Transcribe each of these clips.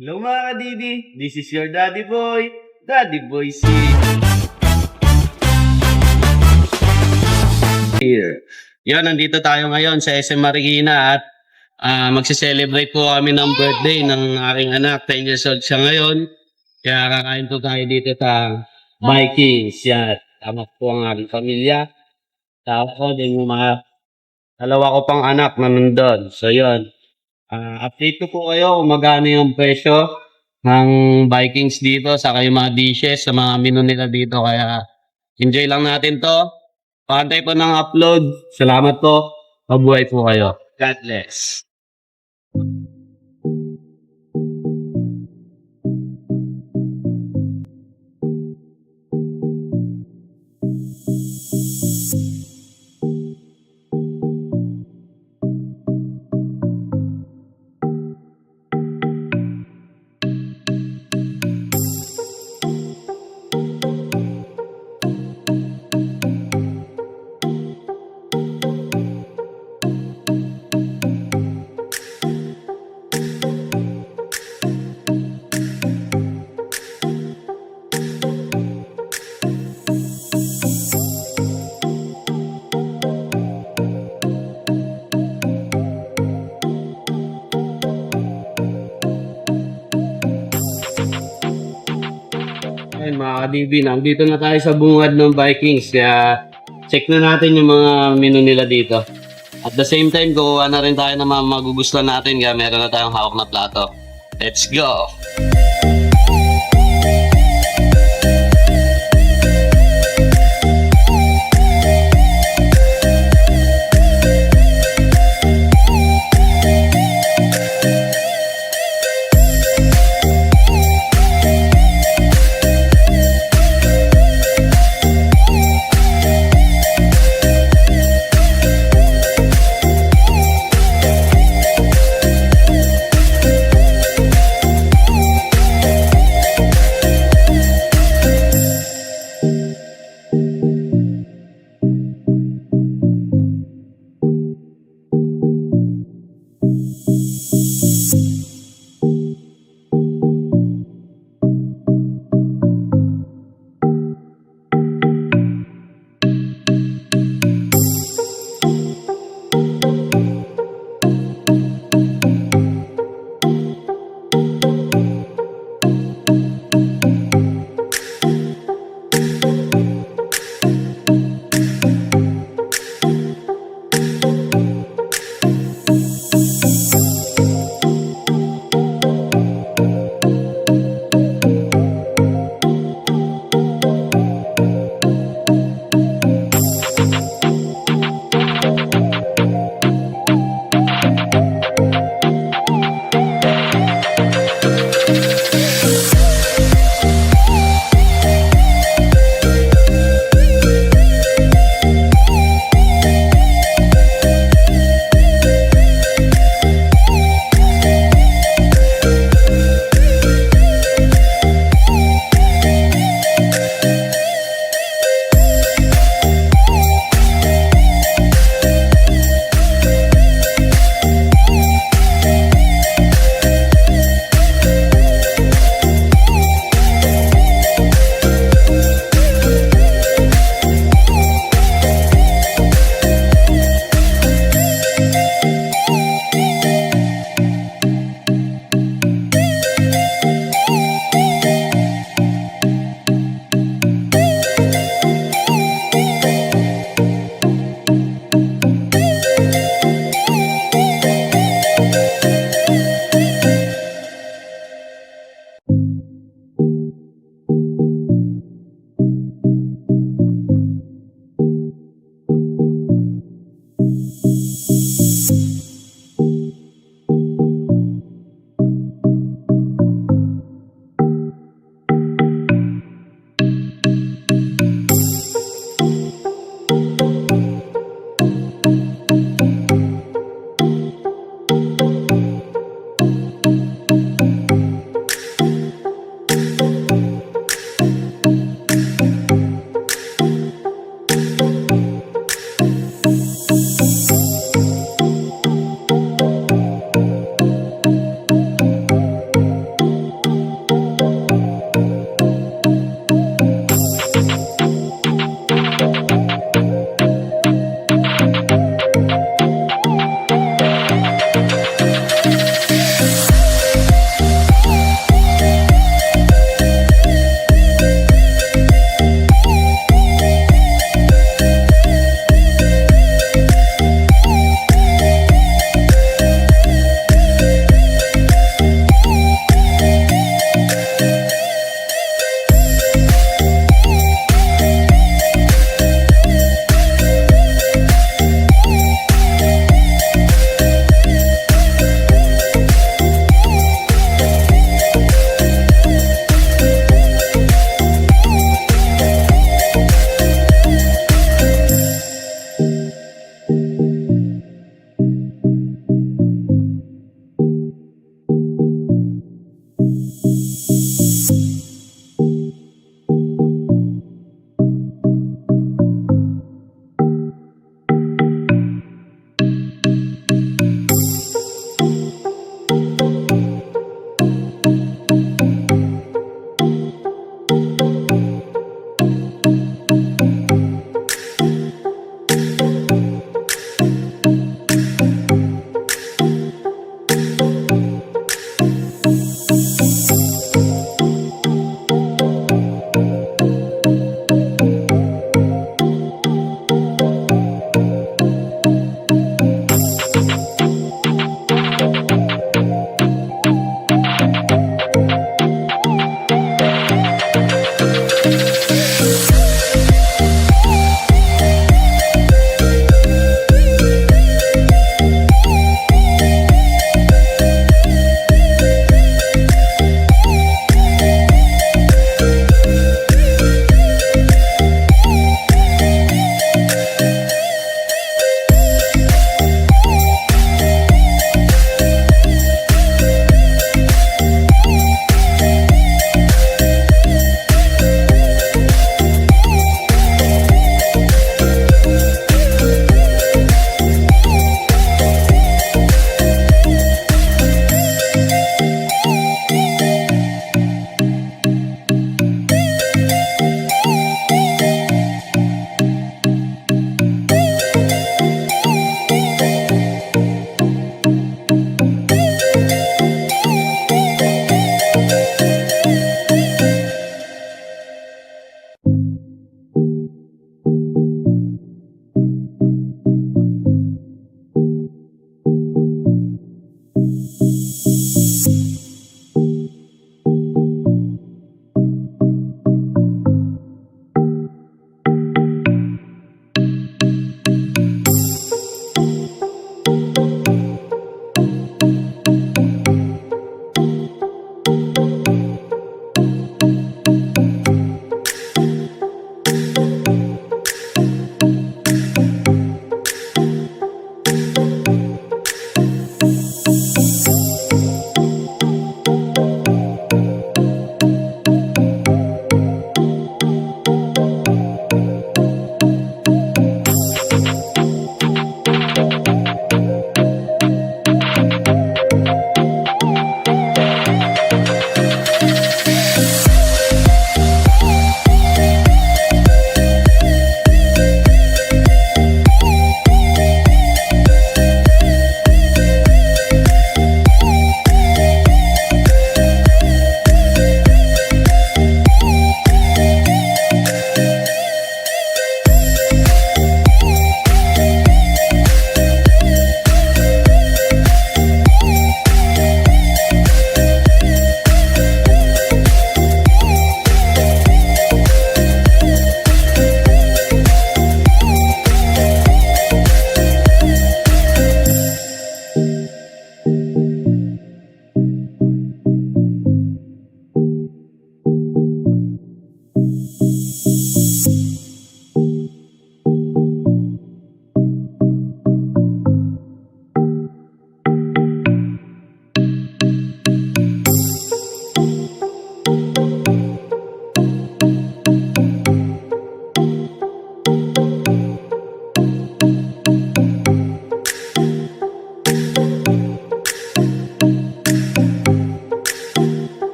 Hello mga kadidi, this is your Daddy Boy C. Here. Yan, nandito tayo ngayon sa SM Marikina at magse-celebrate po kami ng birthday ng aking anak. 10 years old siya ngayon. Kaya kakain po tayo dito sa Vikings. Yan, tama po ang aking pamilya. Tapos ko din yung mga dalawa ko pang anak na nandun. So yun, update ko po kayo kung magkano yung presyo ng Vikings dito sa yung mga dishes sa mga menu nila dito. Kaya enjoy lang natin to. Pantay po ng upload. Salamat po. Mabuhay po kayo. God bless. Ayun mga ka-DB, nandito na tayo sa bungad ng Vikings. Kaya check na natin yung mga menu nila dito. At the same time, kukuha na rin tayo ng mga magugustuhan natin. Kaya meron na tayong hawak na plato. Let's go!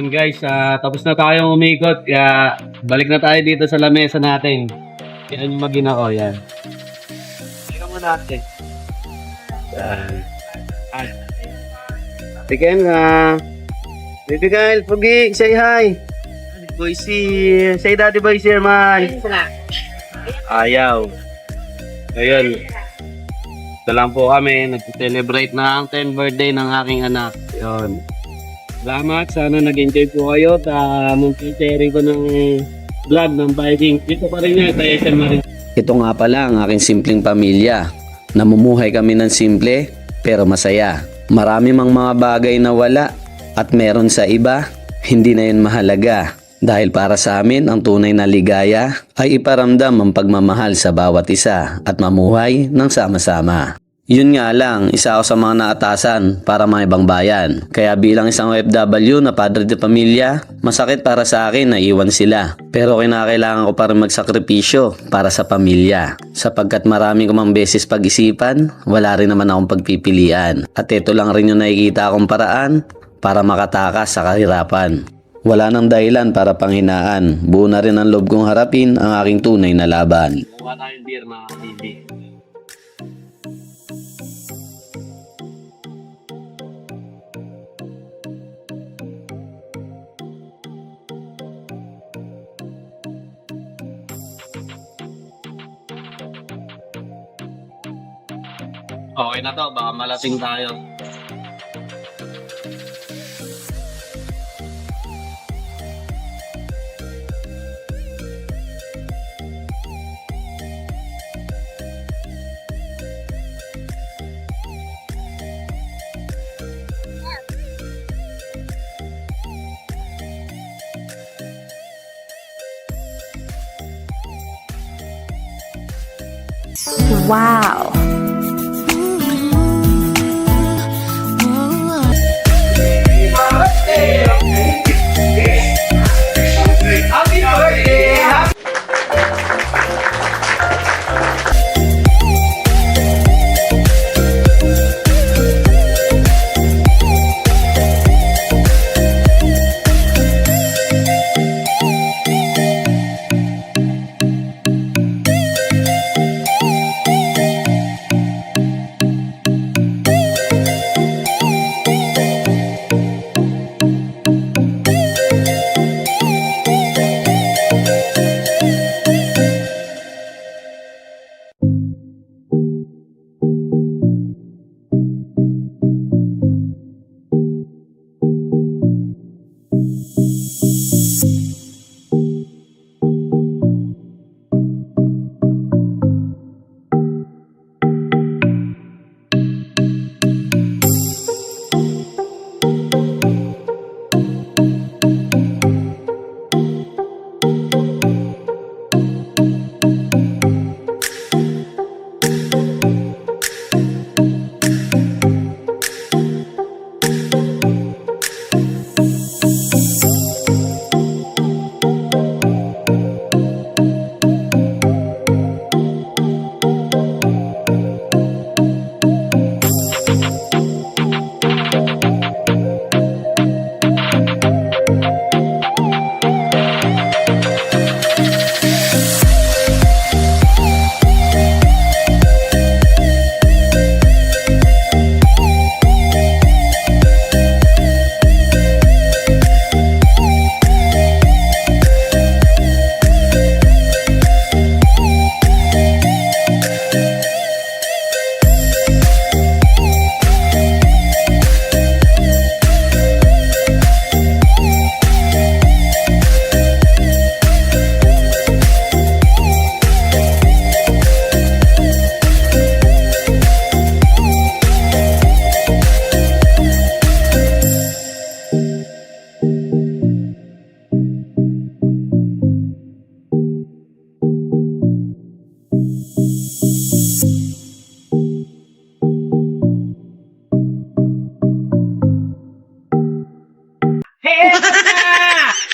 Yan guys, tapos na tayong umikot. Kaya balik na tayo dito sa lamesa natin. Yan yung magina ko, yan. Tingnan mo natin. Yan. Tingnan na. Baby Kyle, Pugi, say hi. Boysi, say daddy Boysi man. Ayaw. Ayun. Ito lang po kami, nag-celebrate na ang 10th birthday ng aking anak. Yun. Salamat, sana nag-enjoy po kayo. Sharing ko ng vlog ng biking. Dito pa rin yan, sa SM Marikina. Ito nga pala ang aking simpleng pamilya. Namumuhay kami ng simple pero masaya. Marami mang mga bagay na wala at meron sa iba, hindi na yun mahalaga. Dahil para sa amin, ang tunay na ligaya ay iparamdam ang pagmamahal sa bawat isa at mamuhay ng sama-sama. Yun nga lang, isa ako sa mga naatasan para mga ibang bayan. Kaya bilang isang OFW na padre de pamilya, masakit para sa akin na iwan sila. Pero kinakailangan ko pa rin magsakripisyo para sa pamilya. Sapagkat marami ko mang beses pag-isipan, wala rin naman akong pagpipilian. At ito lang rin yung nakikita akong paraan para makatakas sa kahirapan. Wala nang dahilan para panghinaan. Buo na rin ang loob kong harapin ang aking tunay na laban. Wala tayong beer mga hindi. Okay na to, baka malasing tayo. Wow.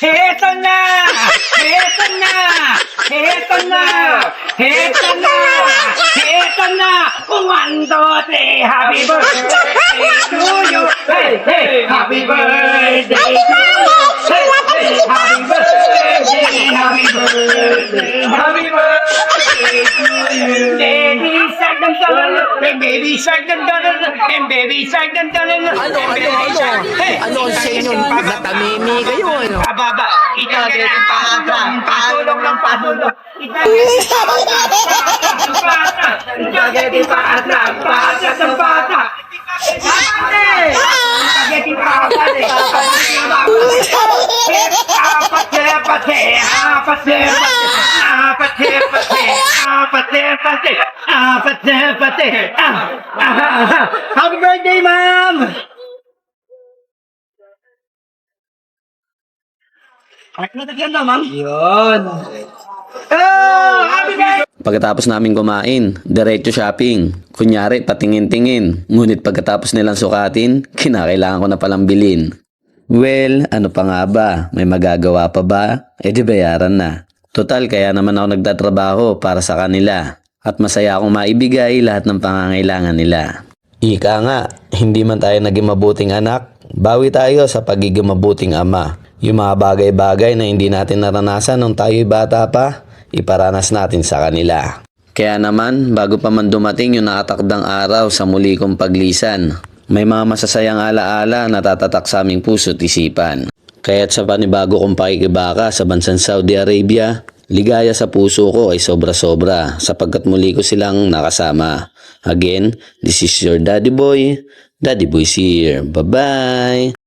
Heto na! Heto na! Heto na! Heto na! Heto na! 1, 2, 3, happy birthday to you! Hey, hey! Happy birthday to you! Happy birthday, happy birthday, happy birthday to you. Baby shark, dun, dun, dun, dun. Baby shark, dun, dun, dun, dun. Baby shark, dun, dun, dun, dun. Baby shark. Hey, Ano sa inyo? Natamimi kayo, ano? Ababa, itagay ang pasulong ng pasulong. Itagay ang bata. Itagay ang bata. Bata sa bata. Itagay ang bata. Happy birthday, ma'am! Yun. Oh, happy birthday! Pagkatapos namin kumain, diretso shopping. Kunyari, patingin-tingin. Ngunit pagkatapos nilang sukatin, kinakailangan ko na palang bilhin. Well, ano pa nga ba? May magagawa pa ba? Eh di bayaran na. Total, kaya naman ako nagtatrabaho para sa kanila. At masaya akong maibigay lahat ng pangangailangan nila. Ika nga, hindi man tayo naging mabuting anak, bawi tayo sa pagiging mabuting ama. Yung mga bagay-bagay na hindi natin naranasan nung tayo'y bata pa, iparanas natin sa kanila. Kaya naman, bago pa man dumating yung nakatakdang araw sa muli kong paglisan, may mga masasayang alaala na tatatak sa aming puso't isipan. Kaya't sa panibago kong pakikibaka sa bansang Saudi Arabia, ligaya sa puso ko ay sobra-sobra sapagkat muli ko silang nakasama. Again, this is your Daddy Boy. Daddy Boy's here. Bye-bye!